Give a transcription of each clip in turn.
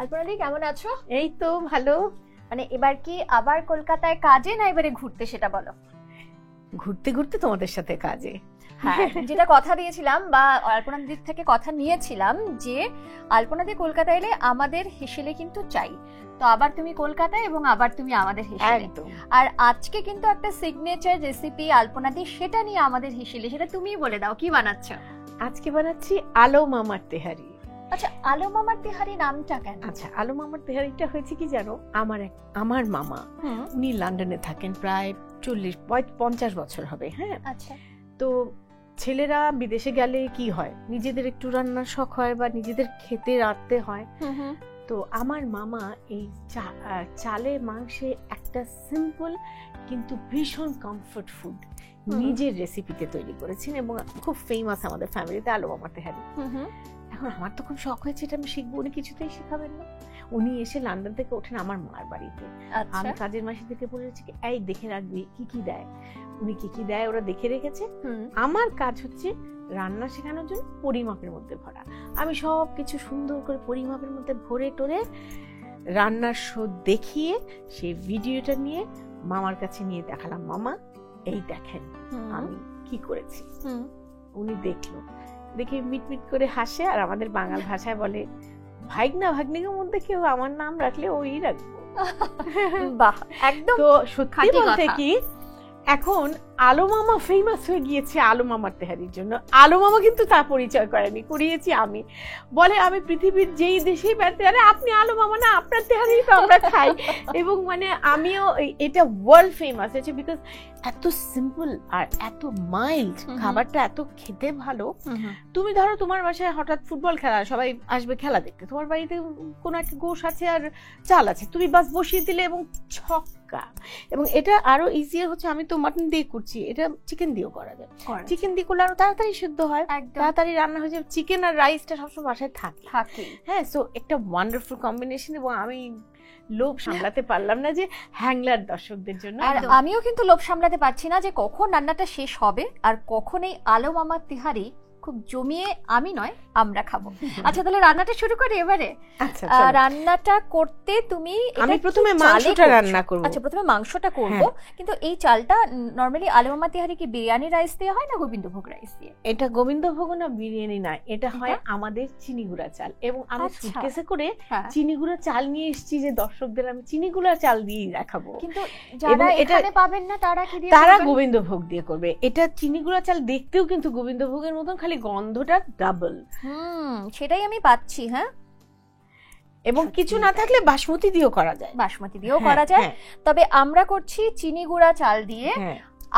আলপনাদি কেমন আছো? এই তো ভালো। মানে এবার কি আবার কলকাতায় কাজে না এবারে ঘুরতে, সেটা বলো। ঘুরতে ঘুরতে তোমাদের সাথে কাজে। হ্যাঁ, যেটা কথা দিয়েছিলাম বা আলপনাদির থেকে কথা নিয়েছিলাম যে আলপনাদি কলকাতা এলে আমাদের হেসেলে কিন্তু চাই। তো আবার তুমি কলকাতায় এবং আবার তুমি আমাদের হেসেলে। একদম। আর আজকে কিন্তু একটা সিগনেচার রেসিপি আলপনাদি, সেটা নিয়ে আমাদের হেসেলে, সেটা তুমিই বলে দাও কি বানাচ্ছ। আজকে বানাচ্ছি আলো মামার তেহারি। আচ্ছা, আলো মামার তেহারি নামটা কেন? আচ্ছা, আলো মামার তেহারিটা হয়েছে কি জানো, আমার মামা উনি লন্ডনে থাকেন প্রায় 40-50 বছর হবে। হ্যাঁ, আচ্ছা। তো ছেলেরা বিদেশে গেলে কি হয়, নিজেদের একটু রান্নার শখ হয় বা নিজেদের খেতে রাঁধতে হয়। তো আমার মামা এই চালে মাংসে একটা সিম্পল কিন্তু ভীষণ কমফর্ট ফুড নিজের রেসিপিতে তৈরি করেছেন এবং খুব ফেমাস আমাদের ফ্যামিলিতে আলো মামার তেহারি। এখন আমার তো খুব শখ হয়েছে, এটা আমি শিখবো। উনি কিছুতেই শেখাবেন না। উনি এসে লন্ডন থেকে ওঠেন আমার মার বাড়িতে। আমি কাজের মাসি থেকে বলেছি এই দেখে রাখবি কি কি দেয়। উনি কি কি দেয় ওরা দেখে রেখেছে। আমার কাজ হচ্ছে রান্না শেখানোর জন্য পরিমাপের মধ্যে ভরা। আমি সব কিছু সুন্দর করে পরিমাপের মধ্যে ভরে টোরে রান্নার শো দেখিয়ে সেই ভিডিওটা নিয়ে মামার কাছে নিয়ে দেখালাম, মামা এই দেখেন আমি কি করেছি। উনি দেখলো, দেখে মিটমিট করে হাসে আর আমাদের বাঙাল ভাষায় বলে, ভাইগনা ভাগ্নির মধ্যে কেউ আমার নাম রাখলে ওই রাখবো। বাহ, একদম। তো সত্যি বলতে কি এখন আলো মামা ফেমাস হয়ে গিয়েছে আলো মামার তেহারির জন্য। আলো মামা কিন্তু তা পরিচয় করেনি, করিয়েছি আমি। বলে আমি পৃথিবীর যেই দেশেই বেড়াতে গেলে আপনি আলো মামা না, আপনার তেহারি তো আমরা খাই। এবং মানে আমিও এটা ওয়ার্ল্ড ফেমাস হয়েছে বিকজ এত সিম্পল আর এত মাইল্ড, খাবারটা এত খেতে ভালো। তুমি ধরো তোমার বাসায় হঠাৎ ফুটবল খেলা, সবাই আসবে খেলা দেখতে, তোমার বাড়িতে কোনো একটা গোশ আছে আর চাল আছে, তুমি বাস বসিয়ে দিলে এবং ছক্কা। এবং এটা আরো ইজিয়ার হচ্ছে, আমি তো মাটন দিয়ে করছি, এটা চিকেন দিয়েও করা যায়। চিকেন দিয়ে করলে আরো তাড়াতাড়ি সিদ্ধ হয়, তাড়াতাড়ি রান্না হয়ে যায়। চিকেন আর রাইসটা সবসময় বাসায় থাকে। হ্যাঁ, সো একটা ওয়ান্ডারফুল কম্বিনেশন। এবং আমি লোভ সামলাতে পারলাম না যে হ্যাংলার দর্শকদের জন্য। আর আমিও কিন্তু লোভ সামলাতে পারছি না যে কখন রান্নাটা শেষ হবে আর কখন এই আলো মামার তিহারি খুব জমিয়ে আমি নয় আমরা খাবো। আচ্ছা, তাহলে রান্নাটা শুরু করি এবারে। রান্নাটা করতে তুমি, আমি প্রথমে মাংসটা রান্না করব। আচ্ছা, প্রথমে মাংসটা করব। কিন্তু এই চালটা নরমালি আলো মামা তিহারি কি বিরিয়ানি রাইস দিয়ে হয় না গোবিন্দভোগ রাইস দিয়ে? এটা গোবিন্দভোগ না, বিরিয়ানি না, এটা হয় আমাদের চিনি গুঁড়া চাল। এবং আমি সুটকেসে করে চিনি গুঁড়া চাল নিয়ে এসেছি যে দর্শকদের আমি চিনি গুঁড়া চাল দিয়েই দেখাবো। কিন্তু যারা এখানে পাবেন না তারা কি দিয়ে? তারা গোবিন্দভোগ দিয়ে করবে। এটা চিনি গুঁড়া চাল দেখতেও কিন্তু গোবিন্দভোগের মতন, খালি গন্ধটা ডাবল। সেটাই আমি পাচ্ছি। হ্যাঁ, এবং কিছু না থাকলে বাসমতি দিয়েও করা যায়। বাসমতি দিয়েও করা যায়, তবে আমরা করছি চিনি গুঁড়া চাল দিয়ে।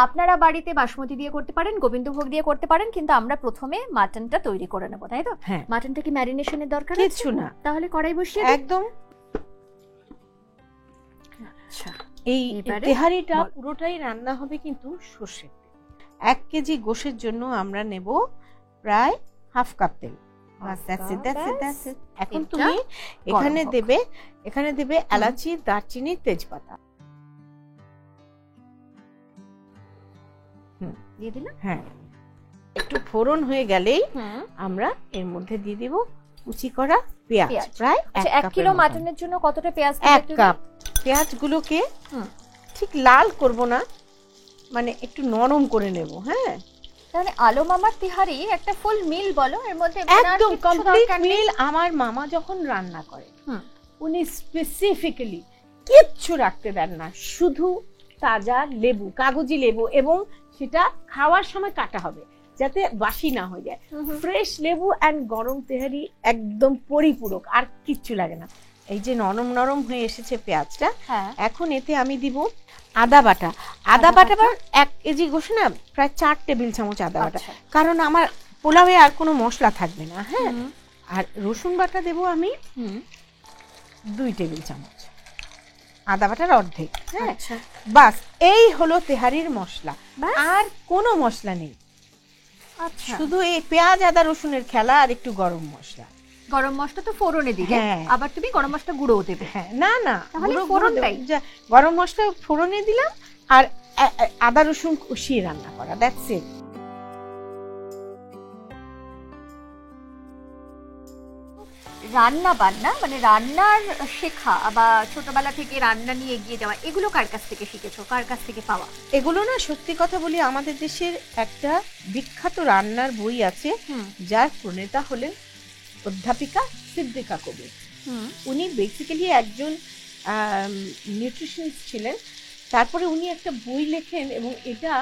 আপনারা বাড়িতে বাসমতি দিয়ে করতে পারেন, গোবিন্দভোগ দিয়ে করতে পারেন, কিন্তু আমরা প্রথমে মাটনটা তৈরি করে নেব, তাই তো? মাটনটা কি ম্যারিনেশনের দরকার? কিছু না, তাহলে কড়াই বসিয়ে একদম। আচ্ছা, এই তেহারিটা পুরোটাই রান্না হবে কিন্তু সর্ষের তেল। 1 কেজি গোশের জন্য আমরা নেব প্রায় হাফ কাপ তেল। এখন তুমি এখানে দেবে এলাচি, দারচিনি, তেজপাতা। দিয়ে দিলাম। হ্যাঁ, একটু ফোড়ন হয়ে গেলেই আমরা এর মধ্যে দিয়ে দিব কুচি করা পেঁয়াজ। প্রায় 1 কিলো মাটনের জন্য কতটা পেঁয়াজ? 1 কাপ। পেঁয়াজগুলোকে ঠিক লাল করব না, মানে একটু নরম করে নেব। হ্যাঁ, তাহলে আলো মামার তিহারি একটা ফুল মিল বলো, এর মধ্যে একদম কমপ্লিট মিল। আমার মামা যখন রান্না করে উনি স্পেসিফিক্যালি কিচ্ছু রাখতে দেন না, শুধু তাজা লেবু, কাগজি লেবু, এবং সেটা খাওয়ার সময় কাটা হবে যাতে বাসি না হয়ে যায়। ফ্রেশ লেবু এন্ড গরম তেহারি একদম পরিপূরক, আর কিচ্ছু লাগে না। এই যে নরম নরম হয়ে এসেছে পেঁয়াজটা, এখন এতে আমি দিব আদা বাটা। আদা বাটা 1 কেজি গোশ না, প্রায় 4 টেবিল চামচ আদা বাটা, কারণ আমার পোলাওয়ে আর কোনো মশলা থাকবে না। হ্যাঁ, আর রসুন বাটা দেব আমি 2 টেবিল চামচ, আদা বাটার অর্ধেক। হ্যাঁ, বাস এই হলো তেহারির মশলা, আর কোনো মশলা নেই। আচ্ছা, শুধু এই পেঁয়াজ আদা রসুনের খেলা আর একটু গরম মশলা। গরম মশলা তো ফোড়নে দিবে, আবার তুমি গরম মশলা গুঁড়োও দেবে? হ্যাঁ, না না, গরম মশলা ফোড়নে দিলাম আর আদা রসুন কষিয়ে রান্না করা, দ্যাটস ইট। রান্না বান্না মানে রান্নার শেখা বা ছোটবেলা থেকে রান্না নিয়ে এগিয়ে যাওয়া, এগুলো কার কাছ থেকে শিখেছো, কার কাছ থেকে পাওয়া? এগুলো না সত্যি কথা বলি, আমাদের দেশের একটা বিখ্যাত রান্নার বই আছে, যার প্রণেতা হলেন অধ্যাপিকা সিদ্দিকা কবির। উনি বেসিক্যালি একজন নিউট্রিশনিস্ট ছিলেন। তারপরে উনি একটা বই লেখেন এবং এটা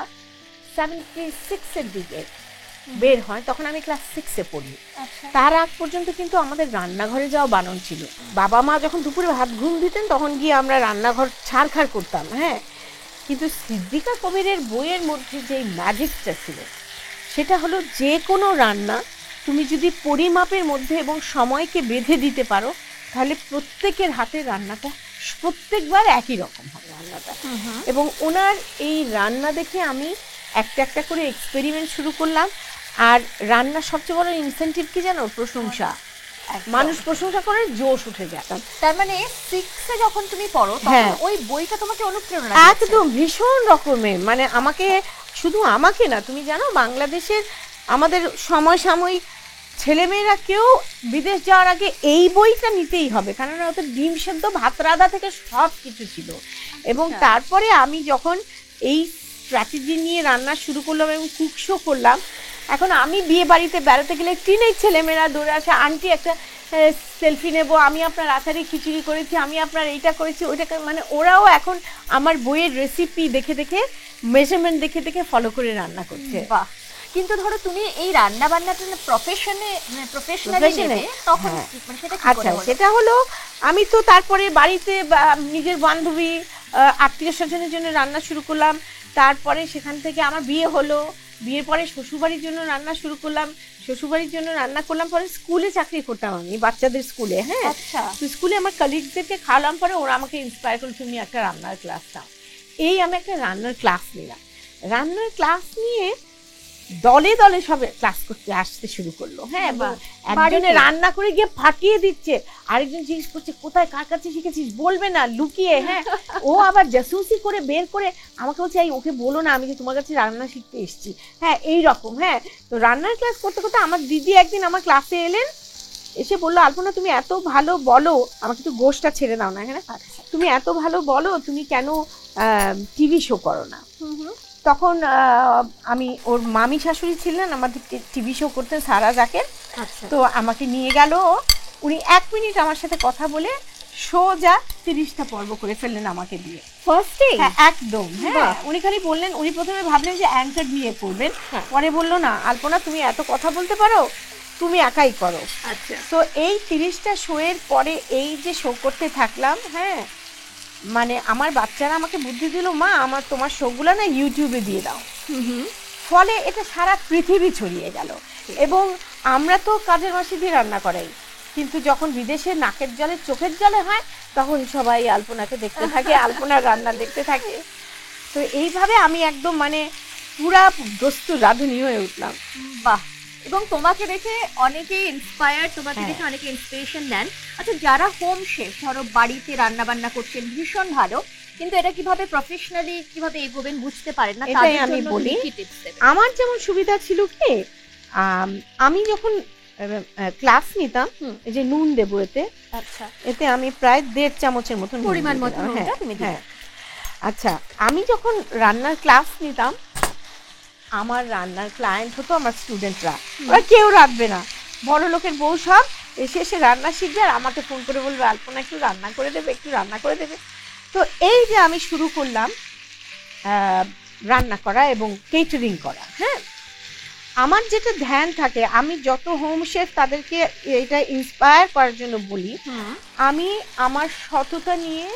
76-এর দিকে বের হয়, তখন আমি ক্লাস 6-এ পড়ি। তার আগ পর্যন্ত কিন্তু আমাদের রান্নাঘরে যাওয়া বারণ ছিল। বাবা মা যখন দুপুরে ভাত ঘুম দিতেন তখন গিয়ে আমরা রান্নাঘর ছাড়খাড় করতাম। হ্যাঁ, কিন্তু সিদ্দিকা কবিরের বইয়ের মধ্যে যে ম্যাজিকটা ছিল সেটা হলো যে কোনো রান্না তুমি যদি পরিমাপের মধ্যে এবং সময়কে বেঁধে দিতে পারো তাহলে প্রত্যেকের হাতের রান্নাটা প্রত্যেকবার একই রকম হবে রান্নাটা। এবং ওনার এই রান্না দেখে আমি একটা একটা করে এক্সপেরিমেন্ট শুরু করলাম। আর রান্নার সবচেয়ে বড় ইনসেন্টিভ কি জানো? প্রশংসা। মানুষ প্রশংসা করে জোশ উঠে যায়। তার মানে 6-এ যখন তুমি পড়ো তখন ওই বইটা তোমাকে অনুপ্রেরণা একদম ভীষণ রকমের, মানে আমাকে, শুধু আমাকে না, তুমি জানো বাংলাদেশের আমাদের সমসাময়িক ছেলেমেয়েরা কেউ বিদেশ যাওয়ার আগে এই বইটা নিতেই হবে, কারণ ওতে ডিম সেদ্ধ ভাত রাঁধা থেকে সব কিছু ছিল। এবং তারপরে আমি যখন এই স্ট্র্যাটেজি নিয়ে রান্না শুরু করলাম এবং কুক শো করলাম, এখন আমি বিয়ে বাড়িতে বেড়াতে গেলে টিনেজ ছেলেমেয়েরা দৌড়ে আসে, আন্টি একটা সেলফি নেব, আমি আপনার আচারি খিচুড়ি করেছি, আমি আপনার এইটা করেছি ওইটা, মানে ওরাও এখন আমার বইয়ের রেসিপি দেখে দেখে, মেজারমেন্ট দেখে দেখে ফলো করে রান্না করছে। বাহ! কিন্তু ধরো তুমি এই রান্না বান্নাটা প্রফেশনালি নেবে তখন মানে সেটা কি করে হলো? আচ্ছা, সেটা হলো আমি তো তারপরে বাড়িতে নিজের বান্ধবী আত্মীয় স্বজনের জন্য রান্না শুরু করলাম। তারপরে সেখান থেকে আমার বিয়ে হলো, বিয়ের পরে শ্বশুরবাড়ির জন্য রান্না শুরু করলাম, শ্বশুরবাড়ির জন্য রান্না করলাম। পরে স্কুলে চাকরি করতাম আমি, বাচ্চাদের স্কুলে। হ্যাঁ, স্কুলে আমার কলিগদেরকে খাওয়ালাম, পরে ওরা আমাকে ইন্সপায়ার করলো তুমি একটা রান্নার ক্লাস নাও। এই আমি একটা রান্নার ক্লাস নিলাম। রান্নার ক্লাস নিয়ে দলে দলে সব ক্লাস করতে আসতে শুরু করলো। হ্যাঁ, একজনে রান্না করে গিয়ে ফাটিয়ে দিচ্ছে, আরেকজন জিজ্ঞেস করছে কোথায় কার কাছে শিখেছিস, বলবে না, লুকিয়ে। হ্যাঁ, ও আবার জাসুসি করে বের করে আমাকে বলছে এই ওকে বলো না আমি যে তোমার কাছে রান্না শিখতে এসেছি। হ্যাঁ, এই রকম। হ্যাঁ, তো রান্নার ক্লাস করতে করতে আমার দিদি একদিন আমার ক্লাসে এলেন, এসে বললো আলপনা তুমি এত ভালো বলো, আমাকে একটু গোশটা ছেড়ে দাও না, হ্যাঁ তুমি এত ভালো বলো, তুমি কেন টিভি শো করো না? তখন আমি, ওর মামি শাশুড়ি ছিলেন, আমাদের টিভি শো করতেন সারা জাকের। তো আমাকে নিয়ে গেল, উনি 1 মিনিট আমার সাথে কথা বলে সোজা 30টা পর্ব করে ফেললেন আমাকে দিয়ে ফার্স্টে। হ্যাঁ, একদম। হ্যাঁ, উনি খালি বললেন, উনি প্রথমে ভাবলেন যে অ্যাঙ্কার নিয়ে করবেন, পরে বললো না আলপনা তুমি এত কথা বলতে পারো, তুমি একাই করো। আচ্ছা, তো এই 30টা শোয়ের পরে এই যে শো করতে থাকলাম, হ্যাঁ, মানে আমার বাচ্চারা আমাকে বুদ্ধি দিল মা আমার তোমার শোগুলো না ইউটিউবে দিয়ে দাও। ফলে এটা সারা পৃথিবী ছড়িয়ে গেল। এবং আমরা তো কাজের মাসি দিয়ে রান্না করাই, কিন্তু যখন বিদেশে নাকের জলে চোখের জলে হয় তখন সবাই আলপনাকে দেখতে থাকে, আলপনার রান্না দেখতে থাকে। তো এইভাবে আমি একদম মানে পুরা দস্তুর রাঁধুনি হয়ে উঠলাম। বাহ! এবং তোমাকে দেখে অনেকেই ইন্সপায়ার, তোমাকে দেখে অনেকে ইন্সপিরেশন নেন। আচ্ছা, যারা হোম শেফ, ধরো বাড়িতে রান্না বান্না করছেন, ভীষণ ভালো, কিন্তু এটা কিভাবে প্রফেশনালি কিভাবে এগোবেন বুঝতে পারেন না, তাই আমি বলি আমার যেমন সুবিধা ছিল কি, আমি যখন ক্লাস নিতাম, এই যে নুন দেবো এতে, আচ্ছা, এতে আমি প্রায় 1.5 চামচের মতো পরিমাণ মতো। হ্যাঁ, আচ্ছা, আমি যখন রান্নার ক্লাস নিতাম, আমার রান্নার ক্লায়েন্ট হতো আমার স্টুডেন্টরা, ওরা কেউ রাঁধবে না, বড় লোকের বউ সব এসে এসে রান্না শিখবে আর আমাকে ফোন করে বলবে আলপনা একটু রান্না করে দেবে, একটু রান্না করে দেবে। তো এই যে আমি শুরু করলাম রান্না করা এবং কেটারিং করা। হ্যাঁ, আমার যেটা ধ্যান থাকে, আমি যত হোম শেফ তাদেরকে এটা ইন্সপায়ার করার জন্য বলি, আমি আমার সততা নিয়ে,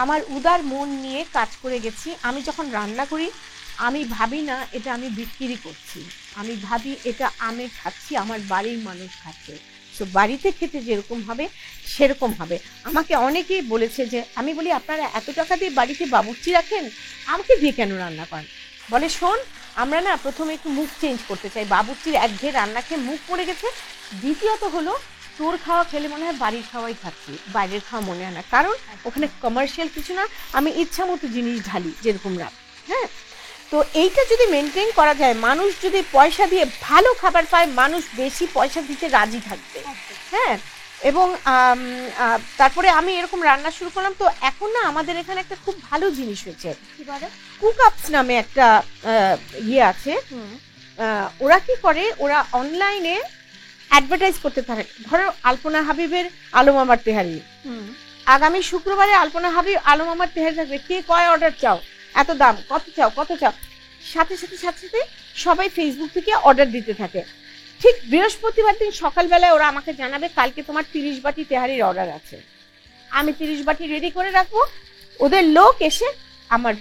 আমার উদার মন নিয়ে কাজ করে গেছি। আমি যখন রান্না করি আমি ভাবি না এটা আমি বিক্রি করছি, আমি ভাবি এটা আমি খাচ্ছি, আমার বাড়ির মানুষ খাচ্ছে। তো বাড়িতে খেতে যেরকম হবে সেরকম হবে। আমাকে অনেকেই বলেছে যে, আমি বলি আপনারা এত টাকা দিয়ে বাড়িতে বাবুর্চি রাখেন, আমাকে দিয়ে কেন রান্না করেন? বলে শোন, আমরা না প্রথমে একটু মুখ চেঞ্জ করতে চাই, বাবুর্চির একঘেয়ে রান্না খেয়ে মুখ পড়ে গেছে। দ্বিতীয়ত হলো তোর খাওয়া খেলে মনে হয় বাড়ির খাওয়াই খাচ্ছি, বাইরের খাওয়া মনে হয় না, কারণ ওখানে কমার্শিয়াল কিছু না, আমি ইচ্ছা মতো জিনিস ঢালি যেরকম রাখ। হ্যাঁ, তো এইটা যদি মেনটেন করা যায়, মানুষ যদি পয়সা দিয়ে ভালো খাবার পায়, মানুষ বেশি পয়সা দিতে রাজি থাকবে। হ্যাঁ, এবং তারপরে আমি এরকম রান্না শুরু করলাম। তো এখন না আমাদের এখানে একটা খুব ভালো জিনিস হয়েছে, কুক আপস নামে একটা ইয়ে আছে। ওরা কি করে, ওরা অনলাইনে অ্যাডভার্টাইজ করতে থাকে। ধরো আলপনা হাবিবের আলম আমার তেহারি, আগামী শুক্রবারে আলপনা হাবিব আলম আমার তেহারি থাকবে, কে কয় অর্ডার চাও, এত দাম, কত চাও কত চাও, সাথে সাথে সাথে সাথে সবাই ফেসবুক থেকে অর্ডার দিতে থাকে। ঠিক বৃহস্পতিবার দিন সকালবেলায় ওরা আমাকে জানাবে কালকে তোমার 30 বাটি তেহারির অর্ডার আছে। আমি 30 বাটি রেডি করে রাখবো, ওদের লোক এসে আমার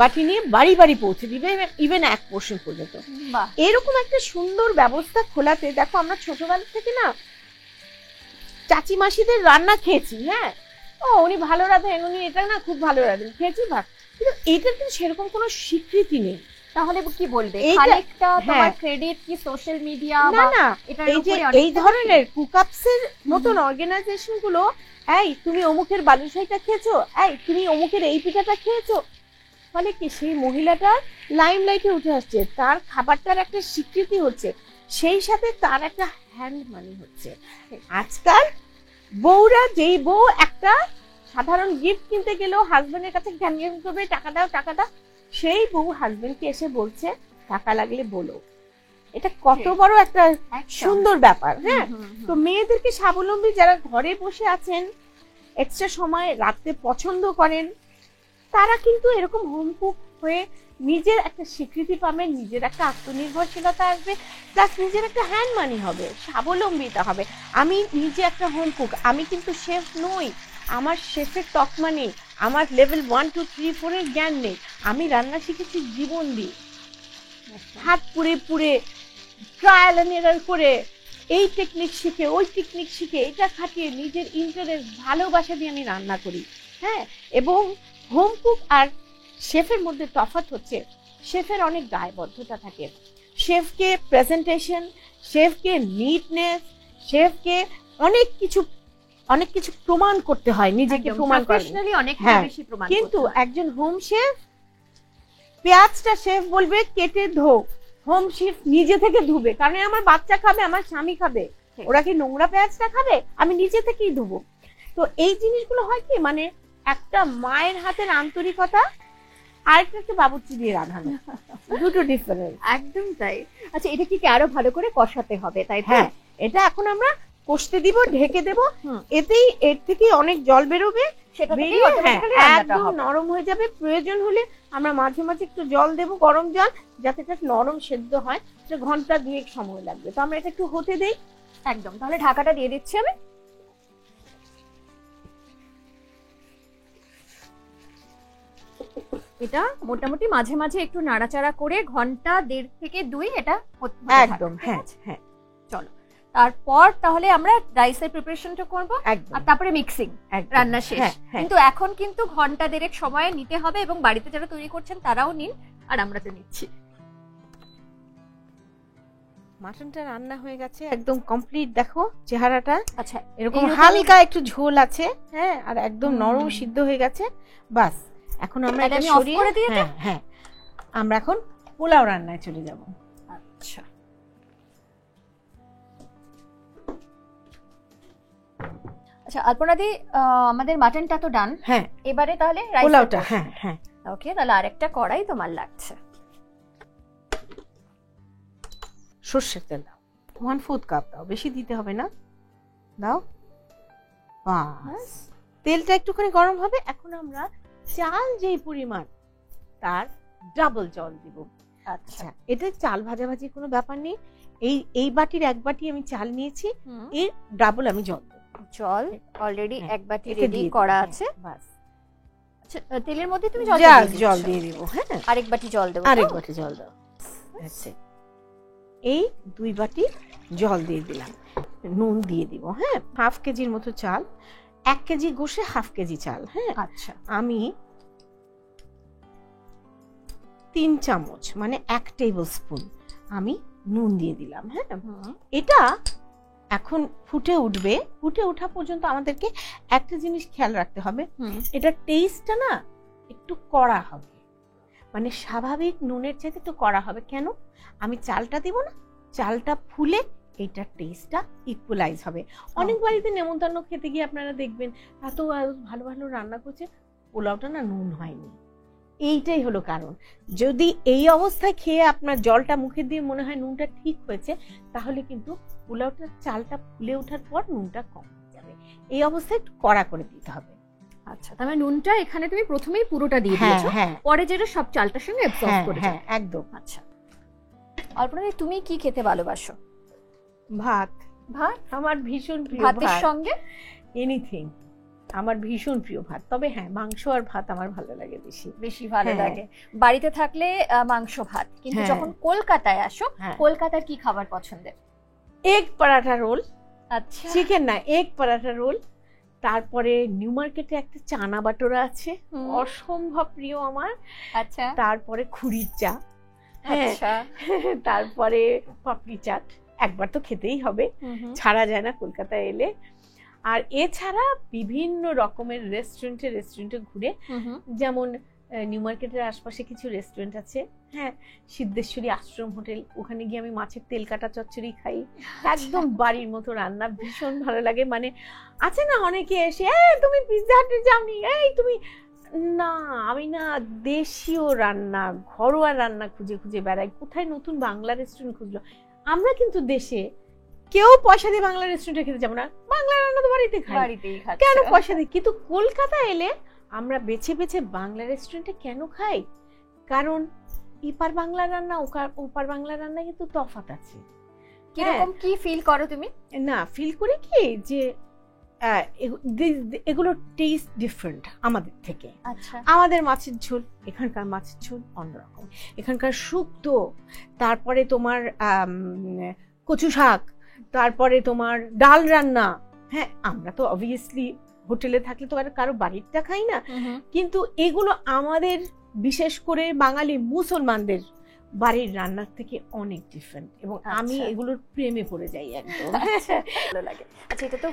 বাটি নিয়ে বাড়ি বাড়ি পৌঁছে দিবে, ইভেন 1 পোর্শন পর্যন্ত। এরকম একটা সুন্দর ব্যবস্থা খোলাতে দেখো, আমরা ছোটবেলা থেকে না চাচি মাসিদের রান্না খেয়েছি, হ্যাঁ ও উনি ভালো রাঁধেন, উনি এটা না খুব ভালো রাঁধেন, খেয়েছি ভাত, কিন্তু এইটার কিন্তু সেরকম কোনো স্বীকৃতি নেই। তাহলে কি বলবে, খানিকটা তোমার ক্রেডিট কি সোশ্যাল মিডিয়া বা না, এই যে এই ধরনের কুকআপসের মতন অর্গানাইজেশন গুলো, এই তুমি অমুকের বালুশাইটা খেয়েছো, এই তুমি অমুকের এই পিঠাটা খেয়েছো, ফলে কি সেই মহিলাটা লাইমলাইটে উঠে আসছে, তার খাবারটার একটা স্বীকৃতি হচ্ছে, সেই সাথে তার একটা হ্যান্ড মানি হচ্ছে। আজকাল বউরা, যেই বউ একটা সাধারণ গিফট কিনতে গেলেও হাজবেন্ডের কাছে জ্ঞান করবে টাকা দাও টাকা দাও, সেই বউ হাজবেন্ডকে এসে বলছে টাকা লাগলে বলো। এটা কত বড় একটা সুন্দর ব্যাপার। হ্যাঁ, তো মেয়েদেরকে স্বাবলম্বী যারা ঘরে বসে আছেন, এক্সট্রা সময় রাখতে পছন্দ করেন, তারা কিন্তু এরকম হোম কুক হয়ে নিজের একটা স্বীকৃতি পাবেন, নিজের একটা আত্মনির্ভরশীলতা আসবে, প্লাস নিজের একটা হ্যান্ড মানি হবে, স্বাবলম্বিতা হবে। আমি নিজে একটা হোম কুক, আমি কিন্তু শেফ নই, আমার শেফের তকমা নেই, আমার লেভেল 1 2 3 4 এর জ্ঞান নেই, আমি রান্না শিখেছি জীবন দিয়ে, হাত পুড়ে পুড়ে ট্রায়াল এন্ড এরর করে, এই টেকনিক শিখে ওই টেকনিক শিখে এটা খাটিয়ে নিজের ইন্টারেস্ট ভালোবাসা দিয়ে আমি রান্না করি। হ্যাঁ, এবং হোম কুক আর শেফের মধ্যে তফাৎ হচ্ছে, শেফের অনেক দায়বদ্ধতা থাকে, শেফকে প্রেজেন্টেশন, শেফকে নিটনেস, শেফকে অনেক কিছু প্রমাণ করতে হয়, নিজেকে প্রমাণ প্রফেশনালি অনেক বেশি প্রমাণ। কিন্তু একজন হোম শেফ, পেঁয়াজটা শেফ বলবে কেটে ধো, হোম শেফ নিজে থেকে ধুবে, কারণ আমার বাচ্চা খাবে, আমার স্বামী খাবে, ওরা কি নোংরা পেঁয়াজটা খাবে, আমি নিজে থেকেই ধুবো। তো এই জিনিসগুলো হয় কি, মানে একটা মায়ের হাতের আন্তরিকতা আর একটা বাবুর্চি দিয়ে রান্নানো, দুটো ডিফারেন্স। একদম তাই। আচ্ছা, এটা কি আরো ভালো করে কষাতে হবে, তাই তো? হ্যাঁ, এটা এখন আমরা কষতে দিব, ঢেকে দেব, এতেই এর থেকে অনেক জল বেরোবে, সেটা একদম নরম হয়ে যাবে। প্রয়োজন হলে আমরা মাঝে মাঝে একটু জল দেব, গরম জল, যাতে এটা নরম সেদ্ধ হয়, সেটা ঘন্টা 2 সময় লাগবে। তো আমরা এটা একটু হতে দেই। একদম, তাহলে ঢাকাটা দিয়ে দিচ্ছি আমি। এটা মোটামুটি মাঝে মাঝে একটু নাড়াচাড়া করে ঘন্টা 1.5 থেকে 2 এটা একদম। হ্যাঁ হ্যাঁ, চলো তারপর তাহলে আমরা রাইসের প্রিপারেশনটা করব, আর তারপরে মিক্সিং, রান্না শেষ। কিন্তু এখন কিন্তু ঘন্টা 1.5 সময় নিতে হবে, এবং বাড়িতে যারা তৈরি করছেন তারাও নিন, আর আমরা তো নিচ্ছি। মাটনটা রান্না হয়ে গেছে, একদম কমপ্লিট। দেখো চেহারাটা, আচ্ছা এরকম হালকা একটু ঝোল আছে, হ্যাঁ, আর একদম নরম সিদ্ধ হয়ে গেছে। বাস, এখন আমরা এটা সরিয়ে, হ্যাঁ, আমরা এখন পোলাও রান্নায় চলে যাব। আচ্ছা, আচ্ছা আলপনাদি, আমাদের মাটনটা তো ডান। হ্যাঁ, এবারে তাহলে পোলাওটা। হ্যাঁ হ্যাঁ, ওকে, তাহলে আরেকটা কড়াই তোমার লাগছে। সরষের তেল দাও, 1/4 কাপ দাও, বেশি দিতে হবে না, দাও। বাস, তেলটা একটুখানি গরম হবে। এখন আমরা চাল যেই পরিমাণ, তার ডাবল জল দিব। আচ্ছা, এটা চাল ভাজাভাজি কোনো ব্যাপার নেই। এই বাটির 1 বাটি আমি চাল নিয়েছি, এর ডাবল আমি জল দেব। জল অলরেডি 1 বাটি রেডি করা আছে। বাস, আচ্ছা, তেলের মধ্যে তুমি জল দিয়ে দিব। হ্যাঁ, আরেক বাটি জল দেব, আরেক বাটি জল দাও। আচ্ছা, এই 2 বাটি জল দিয়ে দিলাম, নুন দিয়ে দিব। হ্যাঁ, 1/2 কেজির মতো চাল, 1 কেজি গোশে 1/2 কেজি চাল। হ্যাঁ, আচ্ছা, আমি 3 চামচ মানে 1 টেবিল স্পুন আমি নুন দিয়ে দিলাম। হ্যাঁ, এটা এখন ফুটে উঠবে। ফুটে ওঠা পর্যন্ত আমাদেরকে একটা জিনিস খেয়াল রাখতে হবে, এটা টেস্টটা না একটু কড়া হবে, মানে স্বাভাবিক নুনের চাইতে একটু কড়া হবে। কেন? আমি চালটা দিব না, চালটা ফুলে এইটার টেস্টটা ইকুয়ালাইজ হবে। অনেক বাড়িতে নেমন্তন্ন খেতে গিয়ে আপনারা দেখবেন এত ভালো ভালো রান্না করছে, পোলাওটা না নুন হয়নি। এইটাই হলো কারণ। যদি এই অবস্থায় খেয়ে আপনার জলটা মুখে দিয়ে মনে হয় নুনটা ঠিক হয়েছে, তাহলে কিন্তু পোলাওটার চালটা ফুলে ওঠার পর নুনটা কম হয়ে যাবে। এই অবস্থায় একটু কড়া করে দিতে হবে। আচ্ছা, তার মানে নুনটা এখানে তুমি প্রথমেই পুরোটা দিয়ে দিয়েছো, পরে যেটা সব চালটার সঙ্গে অ্যাবসর্ব করেছো। হ্যাঁ, একদম। আচ্ছা, অল্পনা তুমি কি খেতে ভালোবাসো? ভাত। ভাত আমার ভীষণ প্রিয়। ভাতের সঙ্গে এনিথিং আমার ভীষণ প্রিয় ভাত। তবে হ্যাঁ, মাংস আর ভাত আমার ভালো লাগে, বেশি ভালো লাগে। বাড়িতে থাকলে মাংস ভাত, কিন্তু যখন কলকাতায় আসো, কলকাতার কি খাবার পছন্দের? Egg paratha roll. আচ্ছা, চিকেন না, এগ পরাঠা রোল। তারপরে নিউ মার্কেটে একটা চানা বাটোরা আছে, অসম্ভব প্রিয় আমার। আচ্ছা, তারপরে খুরির চা। আচ্ছা, তারপরে পাপড়ি চাট একবার তো খেতেই হবে, ছাড়া যায় না কলকাতায় এলে। আর এছাড়া বিভিন্ন রকমের রেস্টুরেন্টে ঘুরে, যেমন নিউ মার্কেটের আশপাশে কিছু রেস্টুরেন্ট আছে, হ্যাঁ, সিদ্ধেশ্বরী আশ্রম হোটেল, ওখানে গিয়ে আমি মাছের তেল কাটা চচ্চড়ি খাই, একদম বাড়ির মতো রান্না, ভীষণ ভালো লাগে। মানে আছে না অনেকে এসে তুমি পিৎজা হাটে যাওনি, তুমি না, আমি না দেশীয় রান্না, ঘরোয়া রান্না খুঁজে খুঁজে বেড়াই, কোথায় নতুন বাংলা রেস্টুরেন্ট খুঁজলো। আমরা কিন্তু দেশে কেউ পয়সা দিয়ে বাংলা রেস্টুরেন্টে খেতে যাবো না, বাংলা রান্না তো বাড়িতেই খাই, কেন পয়সা দিই? কিন্তু কলকাতা এলে আমরা বেছে বেছে বাংলা রেস্টুরেন্টে কেন খাই? কারণ এপার বাংলা রান্না ওপার বাংলা রান্না কিন্তু তফাৎ আছে। কিরকম কি ফিল করো তুমি? না, ফিল করি কি যে এগুলো টেস্ট ডিফারেন্ট আমাদের থেকে। আচ্ছা, আমাদের মাছের ঝোল, এখানকার মাছের ঝোল অন্যরকম, এখানকার শুক্তো, তারপরে তোমার কচু শাক, তারপরে তোমার ডাল রান্না। হ্যাঁ, আমরা তো অবভিয়াসলি হোটেলে থাকলে তো আর কারো বাড়িরটা খাই না, কিন্তু এগুলো আমাদের বিশেষ করে বাঙালি মুসলমানদের বাড়ির রান্নার থেকে অনেক ডিফারেন্ট, এবং আমি এগুলোর প্রেমে পড়ে যাই একদম। ভালো লাগে। আচ্ছা, এটা তো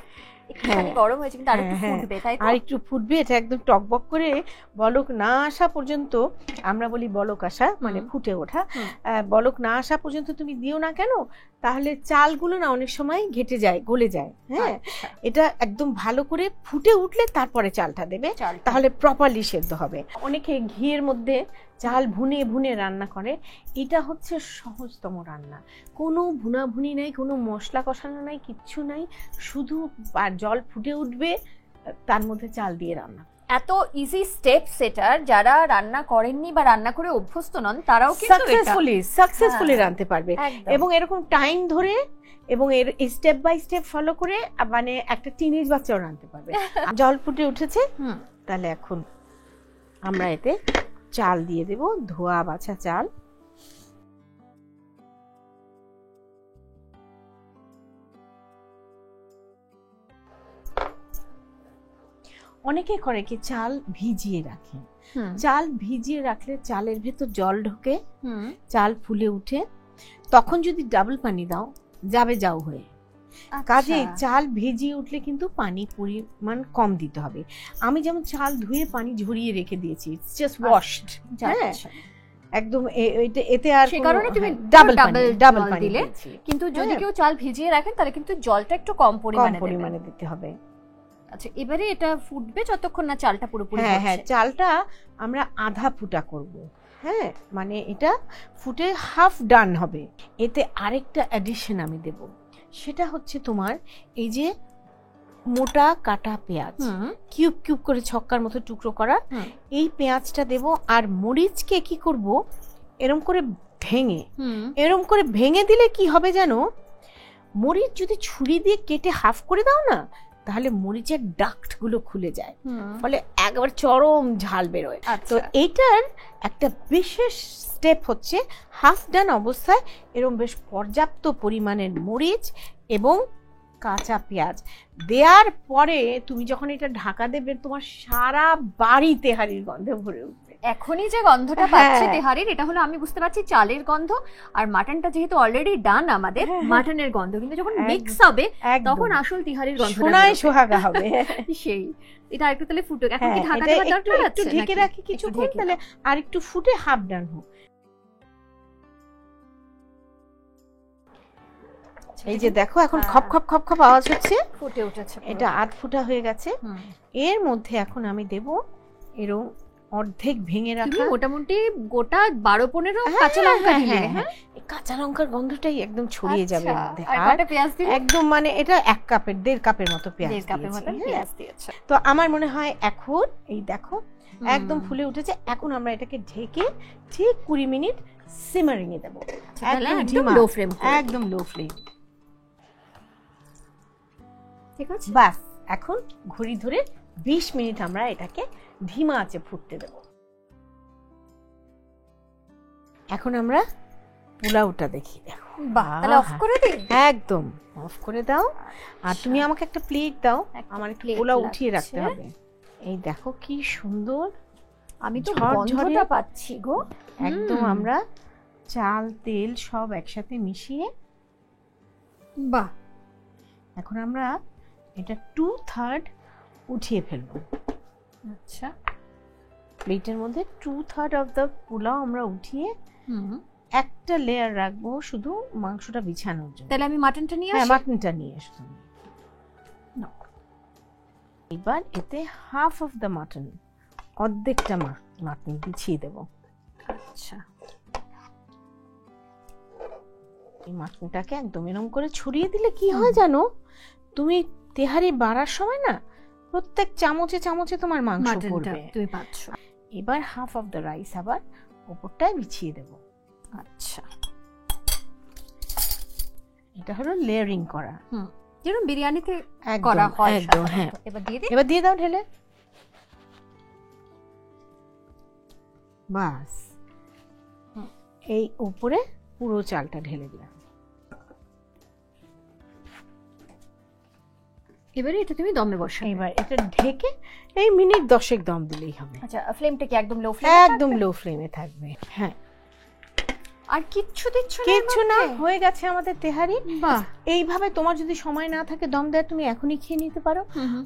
একটুখানি গরম হয়েছে, কিন্তু আরেকটু ফুটবে, তাই তো? আর একটু ফুটবে, এটা একদম টকবক করে বলক না আসা পর্যন্ত, আমরা বলি বলক আসা মানে ফুটে ওঠা, বলক না আসা পর্যন্ত তুমি দিও না কেন, তাহলে চালগুলো না অনেক সময় ঘেটে যায়, গলে যায়। হ্যাঁ, এটা একদম ভালো করে ফুটে উঠলে তারপরে চালটা দেবে, তাহলে প্রপারলি সেদ্ধ হবে। অনেকে ঘিয়ের মধ্যে চাল ভুনে ভুনে রান্না করে, এটা হচ্ছে সহজতম রান্না। কোনো ভুনাভুনি নাই, কোনো মশলা কষানো নাই, কিচ্ছু নাই, শুধু জল ফুটে উঠবে, তার মধ্যে চাল দিয়ে রান্না। এত ইজি স্টেপ সেটার, যারা রান্না করেননি বা রান্না করে অভ্যস্ত নন, তারাও কিন্তু সাকসেসফুলি রাঁধতে পারবে, এবং এরকম টাইম ধরে এবং এর স্টেপ বাই স্টেপ ফলো করে, মানে একটা টিনেজ বাচ্চাও রাঁধতে পারবে। জল ফুটে উঠেছে, তাহলে এখন আমরা এতে চাল দিয়ে দেব, ধোয়া বাছা চাল। অনেকে করে কি চাল ভিজিয়ে রাখে, চাল ভিজিয়ে রাখলে চালের ভেতর জল ঢোকে, চাল ফুলে উঠে, তখন যদি ডাবল পানি দাও যাবে যাও হয়ে। কাজে চাল ভিজিয়ে উঠলে কিন্তু পানি পরিমাণ কম দিতে হবে। আমি যেমন চাল ধুয়ে পানি ঝরিয়ে রেখে দিয়েছি, ইটস জাস্ট ওয়াশড, হ্যাঁ, একদম এতে আর সেই কারণে তুমি ডাবল পানি দিলে। কিন্তু যদি কেউ চাল ভিজিয়ে রাখেন তাহলে কিন্তু জলটা একটু কম পরিমাণে দিতে হবে। আচ্ছা, এবারে এটা ফুটবে যতক্ষণ না চালটা পুরোপুরি হচ্ছে। হ্যাঁ, চালটা আমরা আধা ফুটা করব। হ্যাঁ, মানে এটা ফুটে হাফ ডান হবে। এতে আরেকটা অ্যাডিশন আমি দেব, সেটা হচ্ছে তোমার এই যে মোটা কাটা পেঁয়াজ, কিউব কিউব করে ছক্কার মতো টুকরো করা, এই পেঁয়াজটা দেব। আর মরিচকে কি করব, এরম করে ভেঙে দিলে কি হবে জানো, মরিচ যদি ছুরি দিয়ে কেটে হাফ করে দাও না, তাহলে মরিচের ডাক্ট গুলো খুলে যায়, ফলে একবার চরম ঝাল বেরোয়। তো এইটার একটা বিশেষ স্টেপ হচ্ছে হাফ ডান অবস্থায় এরকম বেশ পর্যাপ্ত পরিমাণের মরিচ এবং কাঁচা পেঁয়াজ দেওয়ার পরে তুমি যখন এটা ঢাকা দেবে, তোমার সারা বাড়ি তেহারির গন্ধে ভরে উঠবে। এখনই যে গন্ধটা পাচ্ছি তেহারির, এটা হলো আমি বুঝতে পারছি চালের গন্ধ, আর মাটনটা যেহেতু অলরেডি ডান আমাদের, মাটনের গন্ধ। কিন্তু যখন মিক্স হবে তখন আসল তিহারির গন্ধ শোনায় সোহাগা হবে। সেই এটা একটু তাহলে ফুটুক। এখন কি ঢাকা দেওয়ার দরকার আছে? একটু ঢেকে রাখি কিছুক্ষণ, তাহলে আর একটু ফুটে হাফ ডান হোক। এই যে দেখো এখন খপ খপ খপ খপ আওয়াজ হচ্ছে, ফুটে উঠেছে, এটা আধ ফুটা হয়ে গেছে। এর মধ্যে এখন আমি দেব এরকম অর্ধেক ভেঙে রাখা মোটামুটি গোটা 12-15 কাঁচা লঙ্কা দিলে। এই কাঁচা লঙ্কার গন্ধটাই একদম ছড়িয়ে যাবে এর মধ্যে। আর কটা পেঁয়াজ দিলে? একদম মানে এটা 1 কাপের মতো পেঁয়াজ, 1.5 কাপের মতো পেঁয়াজ দিয়েছে। তো আমার মনে হয় এখন এই দেখো একদম ফুলে উঠেছে। এখন আমরা এটাকে ঢেকে ঠিক 20 মিনিট সিমারিং এ দেব, একদম লো ফ্লেম, একদম লো ফ্লেম। ঠিক আছে, বাস এখন ঘড়ি ধরে 20 মিনিট আমরা এটাকে ধিমা আঁচে ফুটতে দেব। এখন আমরা পোলাওটা দেখি, দেখো। বাহ, তাহলে অফ করে দিই? একদম অফ করে দাও। আর তুমি আমাকে একটা প্লেট দাও, আমার একটু পোলাও উঠিয়ে রাখতে হবে। এই দেখো কি সুন্দর, আমি তো গন্ধটা পাচ্ছি গো। একদম আমরা চাল তেল সব একসাথে মিশিয়ে, বাহ, এখন আমরা এটা 2/3 উঠিয়ে ফেলবো। আচ্ছা, প্লেটের মধ্যে 2/3 অফ দ্য পোলাও আমরা উঠিয়ে একটা লেয়ার রাখবো শুধু মাংসটা বিছানোর জন্য। তাহলে আমি মাটনটা নিয়ে হ্যাঁ, আসি? মাটনটা নিয়ে আসো। এবার এতে হাফ অফ দ্য মাটন, অর্ধেকটা মাটন বিছিয়ে দেব। আচ্ছা, এই মাটনটাকে একদম এরকম করে ছড়িয়ে দিলে কি হয় জানো, তুমি তেহারি বাড়ার সময় না প্রত্যেক চামচে চামচে তোমার মাংস পড়বে, তুমি পাচ্ছ। এবার হাফ অফ দ্য রাইস আবার উপরটায় বিছিয়ে দেব। আচ্ছা, এটা হলো লেয়ারিং করা, যেরকম বিরিয়ানিতে করা হয় একদম। হ্যাঁ, এবার দিয়ে দিই? এবার দিয়ে দাও ঢেলে। বাস এই উপরে পুরো চালটা ঢেলে দিলাম। এবারে এটা তুমি দমে বসাও। এবার এটা ঢেকে এই মিনিট 10 দম দিলেই হবে। আচ্ছা, ফ্লেমটা কি একদম লো ফ্লেমে? একদম লো ফ্লেমে থাকবে। হ্যাঁ, আর কিচ্ছু দিচ্ছ না? কিচ্ছু না, হয়ে গেছে আমাদের তেহারি। বাহ, এইভাবে তোমার যদি সময় না থাকে দম দেওয়ার, তুমি এখনই খেয়ে নিতে পারো।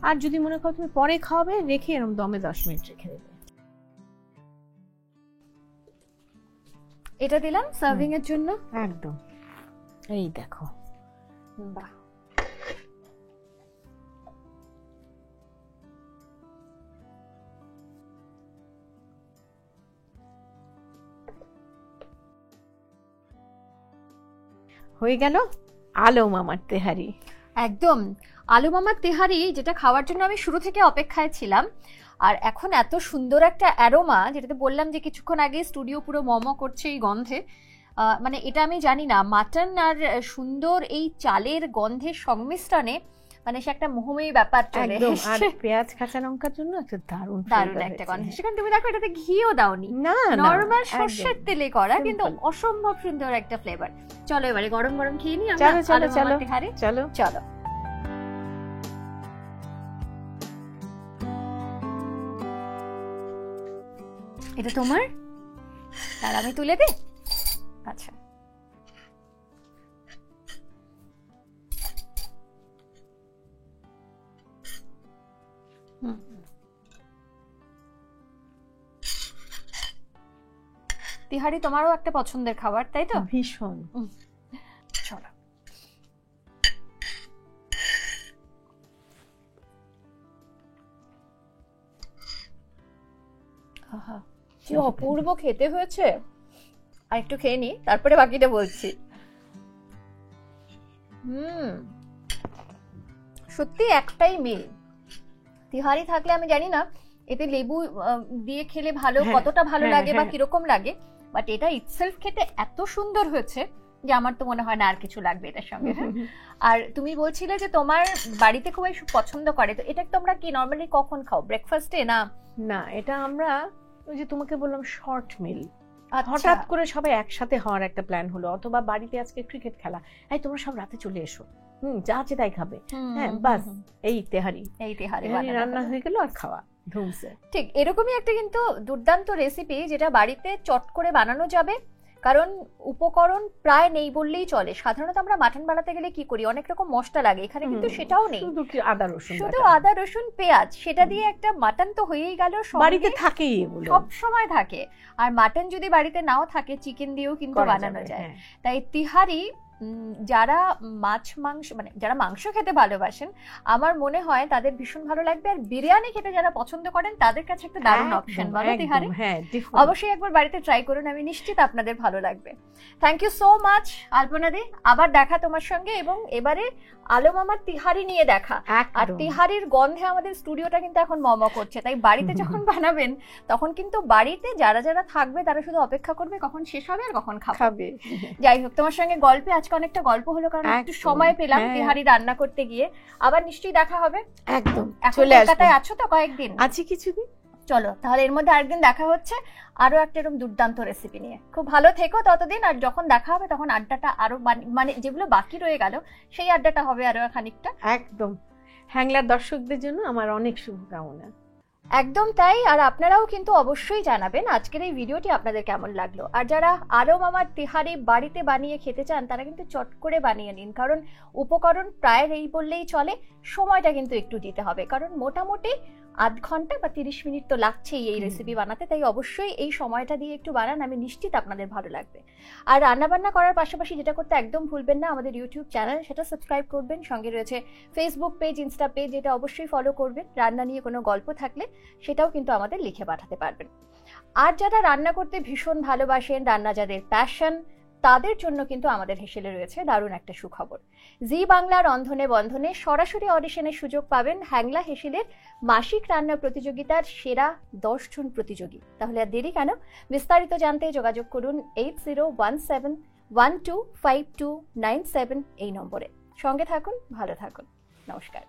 আর যদি মনে করো তুমি পরে খাওয়াবে, রেখে এরকম দমে 10 মিনিট রেখে দেবে। এটা দিলাম সার্ভিং এর জন্য। একদম, এই দেখো। বাহ, হয়ে গেল আলো মামার তেহারি। একদম আলু মামার তেহারি, যেটা খাওয়ার জন্য আমি শুরু থেকে অপেক্ষায় ছিলাম। আর এখন এত সুন্দর একটা অ্যারোমা, যেটাতে বললাম যে কিছুক্ষণ আগে স্টুডিও পুরো মম করছে এই গন্ধে। মানে এটা আমি জানি না, মাটন আর সুন্দর এই চালের গন্ধের সংমিশ্রণে মানে সে একটা মোহময়ী ব্যাপার চলে এসেছে। আর পেঁয়াজ কাঁচা লঙ্কার জন্য একটা দারুণ একটা গন্ধ। সেখানে তুমি দেখো এটাতে ঘিও দাওনি, না, নরমাল সরষের তেলে করা, কিন্তু অসম্ভব সুন্দর একটা ফ্লেভার। চলো এবারে গরম গরম খেয়ে নিই আমরা। চলো চলো চলো চলো। এটা তোমার, আর আমি তুলে দিই। আচ্ছা, তিহারি তোমারও একটা পছন্দের খাবার, তাই তো? ভীষণ। চলো, কি অপূর্ব খেতে হয়েছে। আর একটু খেয়ে নি, তারপরে বাকিটা বলছি। সত্যি একটাই মিল। তিহারি থাকলে আমি জানি না এতে লেবু দিয়ে খেলে ভালো, কতটা ভালো লাগে বা কিরকম লাগে, বাট এটা ইটসেলফ খেতে এত সুন্দর হয়েছে যে আমার তো মনে হয় না আর কিছু লাগবে এটার সঙ্গে। আর তুমি বলছিলে যে তোমার বাড়িতে খুবই পছন্দ করে, তো এটা তোমরা কি নরমালি কখন খাও? ব্রেকফাস্টে? না, এটা আমরা ওই যে তোমাকে বললাম শর্ট মিল। হঠাৎ করে সবাই একসাথে হওয়ার একটা প্ল্যান হলো, অথবা বাড়িতে আজকে ক্রিকেট খেলা, এই তোমরা সব রাতে চলে এসো, যা আছে তাই খাবে। হ্যাঁ, বাস এই তেহারি রান্না হয়ে গেল আর খাওয়া ধুমসে। ঠিক এরকমই একটা কিন্তু দুর্দান্ত রেসিপি, যেটা বাড়িতে চট করে বানানো যাবে, কারণ উপকরণ প্রায় নেই বললেই চলে। সাধারণত আমরা মাটন বানাতে গেলে কি করি, অনেক রকম মশলা লাগে, এখানে কিন্তু সেটাও নেই, শুধু আদা রসুন পেঁয়াজ, সেটা দিয়ে একটা মাটন তো হয়েই গেল। বাড়িতে থাকেই, সব সময় থাকে। আর মাটন যদি বাড়িতে নাও থাকে, চিকেন দিয়েও কিন্তু বানানো যায়। তাই তিহারি যারা মাছ মাংস মানে যারা মাংস খেতে ভালোবাসেন আমার মনে হয় তাদের ভীষণ ভালো লাগবে, আর বিরিয়ানি খেতে যারা পছন্দ করেন তাদের কাছে একটা দারুণ অপশন। বলো তিহারি? হ্যাঁ, অবশ্যই একবার বাড়িতে ট্রাই করুন, আমি নিশ্চিত আপনাদের ভালো লাগবে। থ্যাংক ইউ সো মাচ আলপনা দি, আবার দেখা তোমার সঙ্গে, এবং এবারে আলো মামার তিহারি নিয়ে দেখা। আর তিহারির গন্ধে আমাদের স্টুডিওটা কিন্তু এখন মম করছে, তাই বাড়িতে যখন বানাবেন তখন কিন্তু বাড়িতে যারা যারা থাকবে তারা শুধু অপেক্ষা করবে কখন শেষ হবে আর কখন খাবে। যাই হোক, তোমার সঙ্গে গল্পে আজকে অনেকটা গল্প হলো, কারণ একটু সময় পেলাম তিহারি রান্না করতে গিয়ে। আবার নিশ্চয়ই দেখা হবে। একদম, চলে আসবো। কলকাতায় আছো তো কয়েকদিন? আছি কিছুদিন। চলো তাহলে এর মধ্যে আরেকদিন দেখা হচ্ছে আরো একটা এরকম দুর্দান্ত রেসিপি নিয়ে। খুব ভালো থেকো ততদিন, আর যখন দেখা হবে তখন আড্ডাটা আরো মানে যেগুলো বাকি রয়ে গেল সেই আড্ডাটা হবে আরো খানিকটা। একদম, হ্যাংলার দর্শকদের জন্য আমার অনেক শুভকামনা। একদম তাই। আর আপনারাও কিন্তু অবশ্যই জানাবেন আজকের এই ভিডিওটি আপনাদের কেমন লাগলো। আর যারা আলো মামার তিহারি বাড়িতে বানিয়ে খেতে চান তারা কিন্তু চট করে বানিয়ে নিন, কারণ উপকরণ প্রায় এই বললেই চলে, সময়টা কিন্তু একটু দিতে হবে, কারণ মোটামুটি আধ ঘন্টা বা 30 মিনিট তো লাগছেই এই রেসিপি বানাতে, তাই অবশ্যই এই সময়টা দিয়ে একটু বানান, আমি নিশ্চিত আপনাদের ভালো লাগবে। আর রান্নাবান্না করার পাশাপাশি যেটা করতে একদম ভুলবেন না, আমাদের ইউটিউব চ্যানেল সেটা সাবস্ক্রাইব করবেন, সঙ্গে রয়েছে ফেসবুক পেজ, ইনস্টা পেজ, এটা অবশ্যই ফলো করবেন। রান্না নিয়ে কোনো গল্প থাকলে সেটাও কিন্তু আমাদের লিখে পাঠাতে পারবেন। আর যারা রান্না করতে ভীষণ ভালোবাসেন, রান্না যাদের প্যাশন, তাদের জন্য কিন্তু আমাদের হেসেলে রয়েছে দারুণ একটা সুখবর। জি বাংলা রন্ধনে বন্ধনে সরাসরি অডিশনের সুযোগ পাবেন হ্যাংলা হেসেলের মাসিক রান্না প্রতিযোগিতার সেরা 10 জন প্রতিযোগী। তাহলে আর দেরি কেন, বিস্তারিত জানতে যোগাযোগ করুন 8017125297 এই নম্বরে। সঙ্গে থাকুন, ভালো থাকুন, নমস্কার।